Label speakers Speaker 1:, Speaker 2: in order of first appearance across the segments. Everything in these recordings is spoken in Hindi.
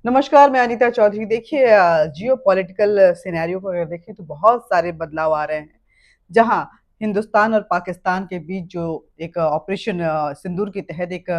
Speaker 1: नमस्कार, मैं अनीता चौधरी। देखिए जियो पॉलिटिकल सिनेरियो को अगर देखें तो बहुत सारे बदलाव आ रहे हैं। जहाँ हिंदुस्तान और पाकिस्तान के बीच जो एक ऑपरेशन सिंदूर के तहत एक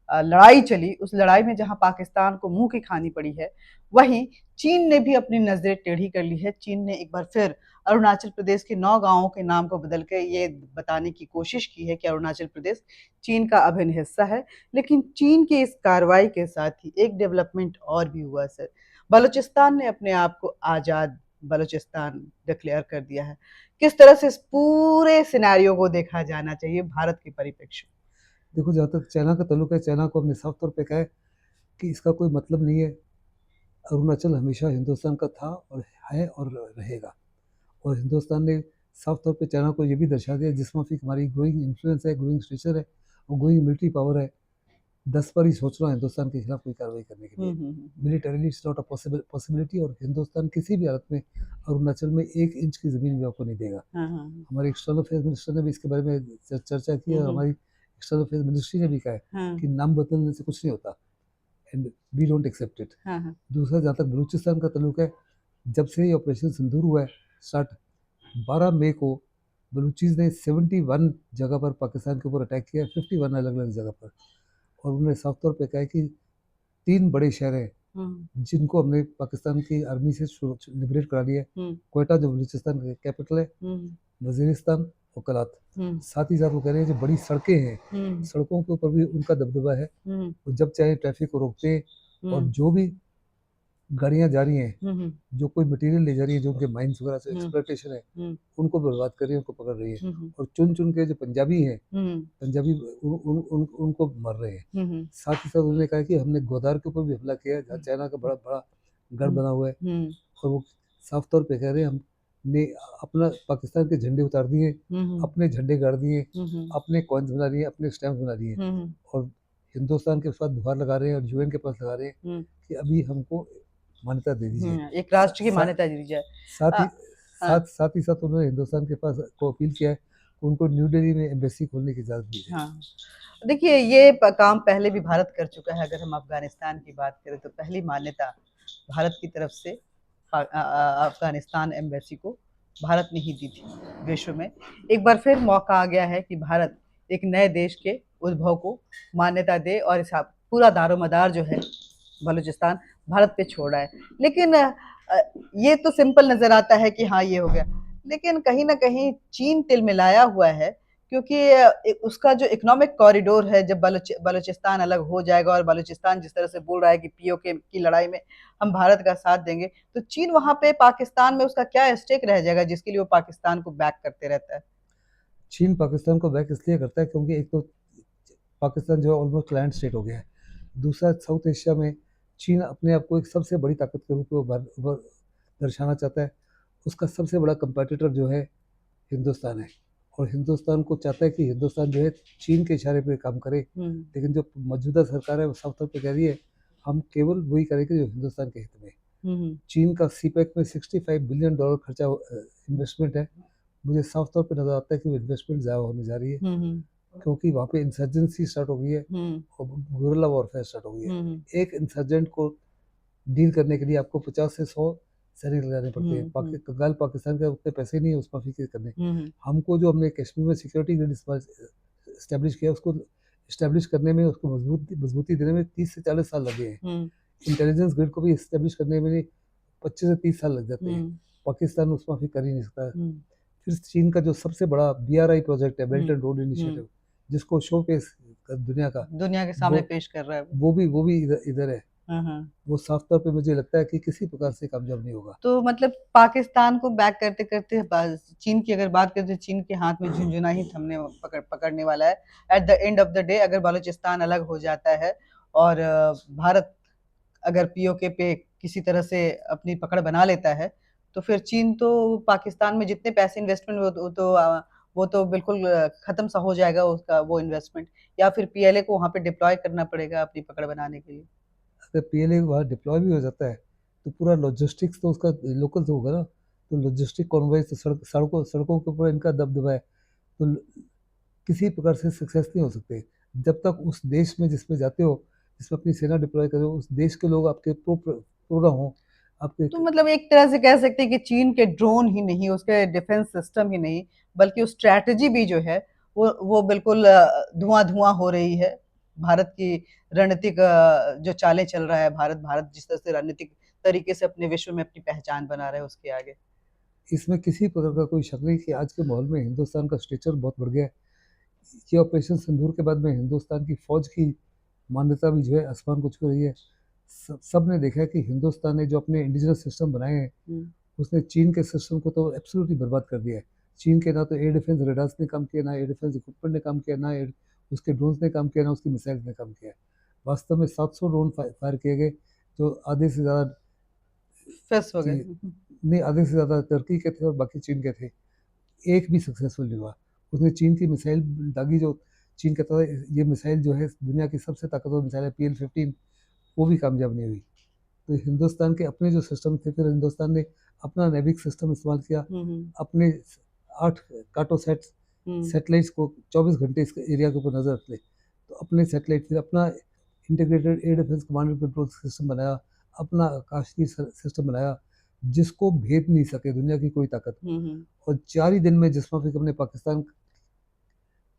Speaker 1: लड़ाई चली, उस लड़ाई में जहाँ पाकिस्तान को मुँह की खानी पड़ी है, वहीं चीन ने भी अपनी नज़रें टेढ़ी कर ली है। चीन ने एक बार फिर अरुणाचल प्रदेश के 9 गाँवों के नाम को बदल के ये बताने की कोशिश की है कि अरुणाचल प्रदेश चीन का अभिन्न हिस्सा है। लेकिन चीन की इस कार्रवाई के साथ ही एक डेवलपमेंट और भी हुआ सर। बलूचिस्तान ने अपने आप को आज़ाद बलूचिस्तान डिक्लेयर कर दिया है। किस तरह से इस पूरे सिनेरियो को देखा जाना चाहिए भारत के परिप्रेक्ष्य
Speaker 2: देखो, जहाँ तक चाइना का ताल्लुक है, चाइना को हमने साफ तौर पे कहा है कि इसका कोई मतलब नहीं है। अरुणाचल हमेशा हिंदुस्तान का था और है और रहेगा। और हिंदुस्तान ने साफ तौर पे चाइना को ये भी दर्शा दिया, जिस माफिक हमारी ग्रोइंग इन्फ्लुएंस है, ग्रोइंग स्टेचर है और ग्रोइंग मिलिट्री पावर है। 10 बार ही सोच रहा है हिंदुस्तान के खिलाफ कोई कार्रवाई करने के लिए। Militarily it's not a possibility, और हिंदुस्तान किसी भी हालत में अरुणाचल में 1 इंच की ज़मीन भी आपको नहीं देगा। हमारे एक्सटर्नल अफेयर्स मिनिस्टर ने भी इसके बारे में चर्चा की है, और हमारी एक्सटर्नल अफेयर्स मिनिस्ट्री ने भी कहा है कि नाम बदलने से कुछ नहीं होता, and we don't accept it. दूसरा, जहाँ तक बलूचिस्तान का ताल्लुक है, जब से ये ऑपरेशन सिंदूर हुआ है स्टार्ट, 12 मई को बलूचीज ने 71 जगह पर पाकिस्तान के ऊपर अटैक किया है, 51 अलग अलग जगह पर। और उन्होंने साफ तौर पे कहा है कि 3 बड़े शहर हैं जिनको हमने पाकिस्तान की आर्मी से लिबरेट करा लिया है। कोयटा जो बलूचिस्तान का कैपिटल है, वजीरिस्तान और कलात। साथ ही साथ वो कह रहे हैं जो बड़ी सड़कें हैं, सड़कों के ऊपर भी उनका दबदबा है। वो जब चाहे ट्रैफिक को रोकते हैं, और जो भी गाड़ियां जा रही हैं, जो कोई मटेरियल ले जा रही है, जो उनके माइंस वगैरह से एक्सप्लॉयटेशन है, उनको बर्बाद कर रही है, उनको पकड़ रही है। और चुन चुन के जो पंजाबी हैं, पंजाबी उनको मर रहे हैं। साथ ही साथ उन्होंने कहा कि हमने ग्वादार के ऊपर भी हमला किया है, जहाँ चाइना का बड़ा बड़ा गढ़ बना हुआ है। और वो साफ तौर पे कह रहे हैं हमने अपना पाकिस्तान के झंडे उतार दिए, अपने झंडे गाड़ दिए, अपने कॉइन्स बना दिए, अपने स्टैम्प बना दिए, और हिंदुस्तान के साथ गुहार लगा रहे हैं और यूएन के पास लगा रहे हैं कि अभी हमको मान्यता दे दीजिए,
Speaker 1: एक राष्ट्र की मान्यता दी जाए।
Speaker 2: साथ ही साथ उन्होंने हिंदुस्तान के पास को अपील किया है, उनको न्यू दिल्ली में एम्बेसी खोलने की इजाज़त दी है।
Speaker 1: देखिए ये काम पहले भी भारत कर चुका है। अगर हम अफगानिस्तान की बात करें तो पहली मान्यता भारत की तरफ से अफगानिस्तान एम्बेसी को भारत ने ही दी थी विश्व में। एक बार फिर मौका आ गया है कि भारत एक नए देश के उद्भव को मान्यता दे और इस पूरा दारोमदार जो है बलूचिस्तान भारत पे छोड़ रहा है। लेकिन ये तो सिंपल नजर आता है कि हाँ ये हो गया, लेकिन कहीं ना कहीं चीन तिलमिलाया हुआ है, क्योंकि उसका जो इकोनॉमिक कॉरिडोर है, जब बलूचिस्तान अलग हो जाएगा और बलूचिस्तान जिस तरह से बोल रहा है कि पीओके की लड़ाई में हम भारत का साथ देंगे, तो चीन वहां पे पाकिस्तान में उसका क्या स्टेक रह जाएगा जिसके लिए वो पाकिस्तान को बैक करते रहता है।
Speaker 2: चीन पाकिस्तान को बैक इसलिए करता है क्योंकि एक तो पाकिस्तान जो है ऑलमोस्ट लैंड स्टेट हो गया है। दूसरा, साउथ एशिया में चीन अपने आप को एक सबसे बड़ी ताकत के रूप में दर्शाना चाहता है। उसका सबसे बड़ा कंपेटिटर जो है हिंदुस्तान है, और हिंदुस्तान को चाहता है कि हिंदुस्तान जो है चीन के इशारे पे काम करे। लेकिन जो मौजूदा सरकार है वो साफ तौर पे कह रही है हम केवल वही करेंगे जो हिंदुस्तान के हित में। चीन का सीपैक में $65 बिलियन खर्चा इन्वेस्टमेंट है। मुझे साफ तौर पे नजर आता है कि वो इन्वेस्टमेंट ज़्यादा होने जा रही है, क्योंकि वहाँ पे इंसर्जेंसी स्टार्ट हो गई है और गुरिल्ला वॉरफेयर स्टार्ट हो गई है। एक इंसर्जेंट को डील करने के लिए आपको 50 से 100 सैनिक लगाने पड़ते हैं। कंगाल पाकिस्तान का उतने पैसे नहीं है उस माफी के करने। हमको जो हमने कश्मीर में सिक्योरिटी ग्रिड इस्टेब्लिश किया, उसको इस्टेब्लिश करने में, उसको मजबूती देने में 30 से 40 साल लगे हैं। इंटेलिजेंस ग्रिड को भी इस्टेब्लिश करने में 25 से 30 साल लग जाते हैं। पाकिस्तान उस माफी कर ही नहीं सकता। फिर चीन का जो सबसे बड़ा BRI प्रोजेक्ट है, बेल्ट एंड रोड इनिशिएटिव, जिसको शो पेश दुनिया के सामने
Speaker 1: पेश कर रहा है,
Speaker 2: वो भी इधर है। वो साफ तौर पे मुझे लगता है कि किसी प्रकार से कामयाब नहीं होगा।
Speaker 1: तो मतलब पाकिस्तान को बैक करते करते चीन की अगर बात करें तो चीन के हाथ में झुंझुना ही थमने पकड़ने वाला है। At the end of the day अगर बलूचिस्तान अलग हो जाता है और भारत अगर पीओके पे किसी तरह से अपनी पकड़ बना लेता है, तो फिर चीन तो पाकिस्तान में जितने पैसे इन्वेस्टमेंट वो तो बिल्कुल खत्म सा हो जाएगा उसका वो इन्वेस्टमेंट, या फिर पीएलए को वहां पे डिप्लॉय करना पड़ेगा अपनी पकड़ बनाने के लिए।
Speaker 2: अगर PLA वहाँ डिप्लॉय भी हो जाता है तो पूरा लॉजिस्टिक्स तो उसका लोकल तो होगा ना। तो लॉजिस्टिक कॉन्वॉय तो सड़कों के ऊपर इनका दबदबा है, तो किसी प्रकार से सक्सेस नहीं हो सकते। जब तक उस देश में जिसमें जाते हो जिसमें अपनी सेना डिप्लॉय करो, उस देश के लोग आपके प्रो ना हो, आपके
Speaker 1: तो मतलब एक तरह से कह सकते हैं कि चीन के ड्रोन ही नहीं, उसके डिफेंस सिस्टम ही नहीं, बल्कि उस स्ट्रैटेजी भी जो है वो बिल्कुल धुआं-धुआं हो रही है। भारत की रणनीतिक जो चालें चल रहा है भारत भारत जिस तरह से रणनीतिक तरीके से अपने विश्व में अपनी पहचान बना रहा है उसके आगे।
Speaker 2: इसमें किसी प्रकार का कोई शक नहीं कि आज के माहौल में हिंदुस्तान का स्टेचर बहुत बढ़ गया है। ये ऑपरेशन सिंदूर के बाद में हिंदुस्तान की फ़ौज की मान्यता भी जो है आसमान को छू रही है। सब ने देखा है कि हिंदुस्तान ने जो अपने इंडिजिनस सिस्टम बनाए हैं,
Speaker 1: हुँ।
Speaker 2: उसने चीन के सिस्टम को तो एब्सोल्युटली बर्बाद कर दिया है। चीन के ना तो एयर डिफेंस रडार्स ने काम किया, ना एयर डिफेंस इक्विपमेंट ने काम किया, ना एयर उसके ड्रोन्स ने काम किया, ना उसकी मिसाइल्स ने काम किया। वास्तव में 700 ड्रोन फायर किए गए, जो आधे से ज़्यादा
Speaker 1: फिक्स हो गए।
Speaker 2: जी, नहीं आधे से ज़्यादा टर्की के थे और बाकी चीन के थे। एक भी सक्सेसफुल नहीं हुआ। उसने चीन की मिसाइल दागी, जो चीन कहता था ये मिसाइल जो है दुनिया की सबसे ताकतवर मिसाइल है PL-15, वो भी कामयाब नहीं हुई। तो हिंदुस्तान के अपने जो सिस्टम थे, फिर हिंदुस्तान ने अपना नेविक सिस्टम इस्तेमाल किया,
Speaker 1: हुँ, हुँ।
Speaker 2: अपने 8 कार्टोसैट्स
Speaker 1: हुँ।
Speaker 2: सैटेलाइट्स को 24 घंटे इस एरिया के ऊपर नज़र रखते। तो अपने सैटेलाइट फिर अपना integrated air defence command and control system बनाया, अपना आकाशीय सिस्टम बनाया, जिसको भेद नहीं सके दुनिया की कोई ताकत।
Speaker 1: हुँ, हुँ।
Speaker 2: और 4 ही दिन में जिस माफिक ने पाकिस्तान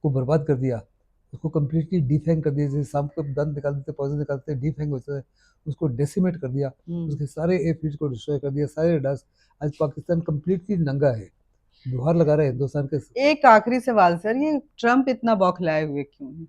Speaker 2: को बर्बाद कर दिया, उसको कंप्लीटली डिफैंग कर दिया, जैसे सांप को दंत निकाल देते, पॉइजन निकालते हैं, डिफैंग होता है, उसको डेसिमेट कर दिया,
Speaker 1: हुँ।
Speaker 2: उसके सारे एयरफील्ड को डिस्ट्रॉय कर दिया, सारे रडार्स। आज पाकिस्तान कंप्लीटली नंगा है, गुहार लगा रहा है हिंदुस्तान के।
Speaker 1: एक आखिरी सवाल सर, ये ट्रम्प इतना बौखलाए हुए क्यों हैं?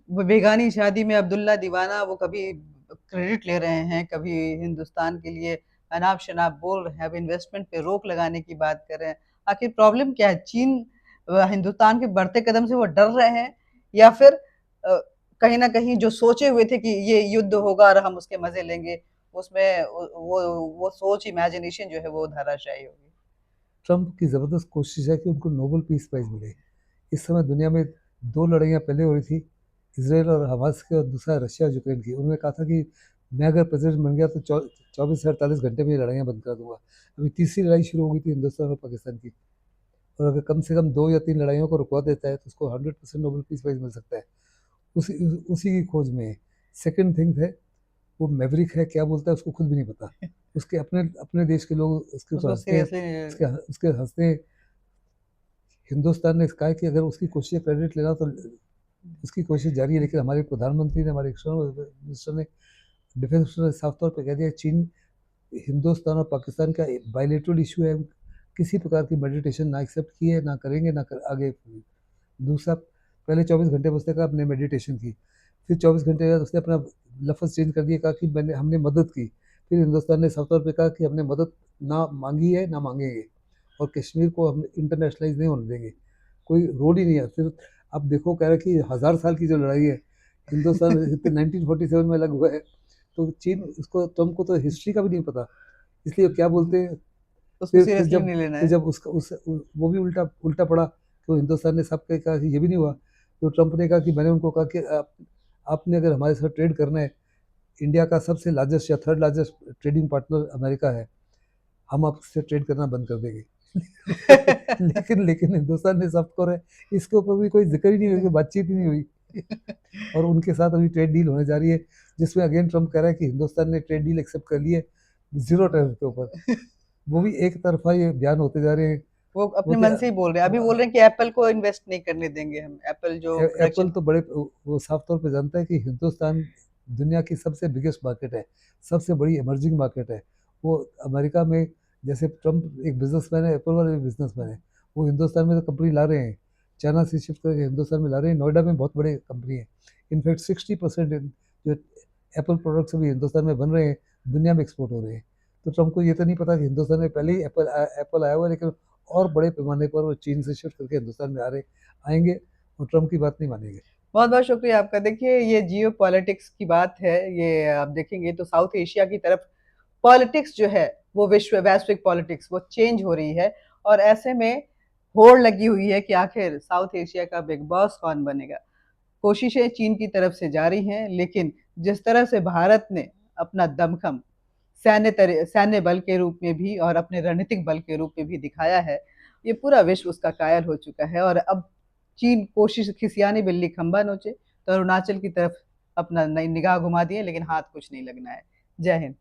Speaker 1: वो बेगानी शादी में अब्दुल्ला दीवाना वो कभी क्रेडिट ले रहे हैं, कभी हिंदुस्तान के लिए अनाप-शनाप बोल रहे हैं, अब इन्वेस्टमेंट पे रोक लगाने की बात कर रहे हैं। आखिर प्रॉब्लम क्या है? चीन हिंदुस्तान के बढ़ते कदम से वो डर रहे हैं या फिर कहीं न कहीं जो सोचे हुए थे कि ये युद्ध होगा और हम उसके मज़े लेंगे, उसमें वो सोच इमेजिनेशन जो है वो धराशायी हो गई।
Speaker 2: ट्रंप की ज़बरदस्त कोशिश है कि उनको नोबेल पीस प्राइज़ मिले। इस समय दुनिया में 2 लड़ाइयाँ पहले हो रही थी, इसराइल और हमास की, और दूसरा रशिया और यूक्रेन की। उन्होंने कहा था कि मैं अगर प्रेसिडेंट बन गया तो 24 से 48 घंटे में ये लड़ाइयाँ बंद कर दूँगा। अभी तीसरी लड़ाई शुरू हो गई थी हिंदुस्तान और पाकिस्तान की, और अगर कम से कम 2 या 3 लड़ाइयों को रुकवा देता है तो उसको 100% नोबेल पीस प्राइज़ मिल सकता है। उसी की खोज में है। सेकंड थिंग है, वो मैवरिक है, क्या बोलता है उसको खुद भी नहीं पता। उसके अपने अपने देश के लोग उसके ऊपर
Speaker 1: उसको
Speaker 2: हँसते हैं,
Speaker 1: सीरियसली
Speaker 2: उसके उसके हँसते। हिंदुस्तान ने कहा है कि अगर उसकी कोशिश क्रेडिट लेना तो उसकी कोशिश जारी है, लेकिन हमारे प्रधानमंत्री ने, हमारे एक्सटर्नल मिनिस्टर ने, डिफेंस मिनिस्टर ने साफ तौर पे कह दिया चीन हिंदुस्तान और पाकिस्तान का बायलेटरल इशू है, किसी प्रकार की मेडिटेशन ना एक्सेप्ट की है, ना करेंगे, ना कर, आगे। दूसरा, पहले 24 घंटे में उसने कहा अपने मेडिटेशन की, फिर 24 घंटे बाद उसने अपना लफ्ज़ चेंज कर दिया, कहा कि हमने मदद की। फिर हिंदुस्तान ने साफ तौर पे कहा कि हमने मदद ना मांगी है, ना मांगेंगे, और कश्मीर को हम इंटरनेशनलाइज नहीं होने देंगे। कोई रोड ही नहीं है। फिर अब देखो, कह रहे हैं कि 1000 साल की जो लड़ाई है, हिंदुस्तान 1947 में अलग हुआ है, तो चीन, उसको, ट्रम्प को तो हिस्ट्री का भी नहीं पता। इसलिए क्या बोलते हैं,
Speaker 1: उसको
Speaker 2: फिर
Speaker 1: सीरियसली
Speaker 2: जब
Speaker 1: नहीं लेना
Speaker 2: फिर
Speaker 1: है।
Speaker 2: जब उसका वो भी उल्टा उल्टा पड़ा, तो हिंदुस्तान ने सब कहा कि ये भी नहीं हुआ। तो ट्रम्प ने कहा कि मैंने उनको कहा कि आपने अगर हमारे साथ ट्रेड करना है, इंडिया का सबसे लार्जेस्ट या third largest trading partner America है, हम आपसे ट्रेड करना बंद कर देंगे। लेकिन हिंदुस्तान ने सब कर है, इसके ऊपर भी कोई जिक्र ही नहीं हुई, बातचीत ही नहीं हुई। और उनके साथ अभी ट्रेड डील होने जा रही है, जिसमें अगेन ट्रम्प कह रहा है कि हिंदुस्तान ने ट्रेड डील एक्सेप्ट कर ली है 0 टैरिफ के ऊपर। वो भी एक तरफा ये बयान होते जा रहे हैं।
Speaker 1: वो
Speaker 2: वो
Speaker 1: अपने
Speaker 2: तो
Speaker 1: मन से ही बोल रहे हैं। अभी बोल रहे हैं कि एप्पल को इन्वेस्ट नहीं करने देंगे हम। एप्पल जो
Speaker 2: एप्पल
Speaker 1: प्रोडक्शन
Speaker 2: तो बड़े, वो साफ तौर पे जानता है कि हिंदुस्तान दुनिया की सबसे बिगेस्ट मार्केट है, सबसे बड़ी इमर्जिंग मार्केट है। वो अमेरिका में, जैसे ट्रम्प एक बिजनेसमैन है, एप्पल वाले भी बिजनेसमैन है, वो हिंदुस्तान में तो कंपनी ला रहे हैं, चाइना से शिफ्ट करके हिंदुस्तान में ला रहे हैं। नोएडा में बहुत बड़े कंपनी है। इनफैक्ट 60% जो एप्पल प्रोडक्ट्स अभी हिंदुस्तान में बन रहे हैं, दुनिया में एक्सपोर्ट हो रहे हैं। तो ट्रम्प को ये तो नहीं पता कि हिंदुस्तान में पहले ही एप्पल आया हुआ है, लेकिन और बड़े पैमाने पर वो चीन से शिफ्ट करके हिंदुस्तान में आएंगे, और ट्रम्प की बात नहीं मानेंगे।
Speaker 1: बहुत-बहुत शुक्रिया आपका। देखिए ये जियोपॉलिटिक्स की बात है, ये आप देखेंगे तो साउथ एशिया की तरफ पॉलिटिक्स जो है वो वैश्विक पॉलिटिक्स वो चेंज हो रही है और ऐसे में होड़ लगी हुई है कि आखिर साउथ एशिया का बिग बॉस कौन बनेगा। कोशिशें चीन की तरफ से जारी हैं, लेकिन जिस तरह से भारत ने अपना दमखम सैन्य बल के रूप में भी और अपने रणनीतिक बल के रूप में भी दिखाया है, ये पूरा विश्व उसका कायल हो चुका है और अब चीन कोशिश खिसियानी बिल्ली खंभा नोचे, तो अरुणाचल की तरफ अपना निगाह घुमा दिए, लेकिन हाथ कुछ नहीं लगना है। जय हिंद।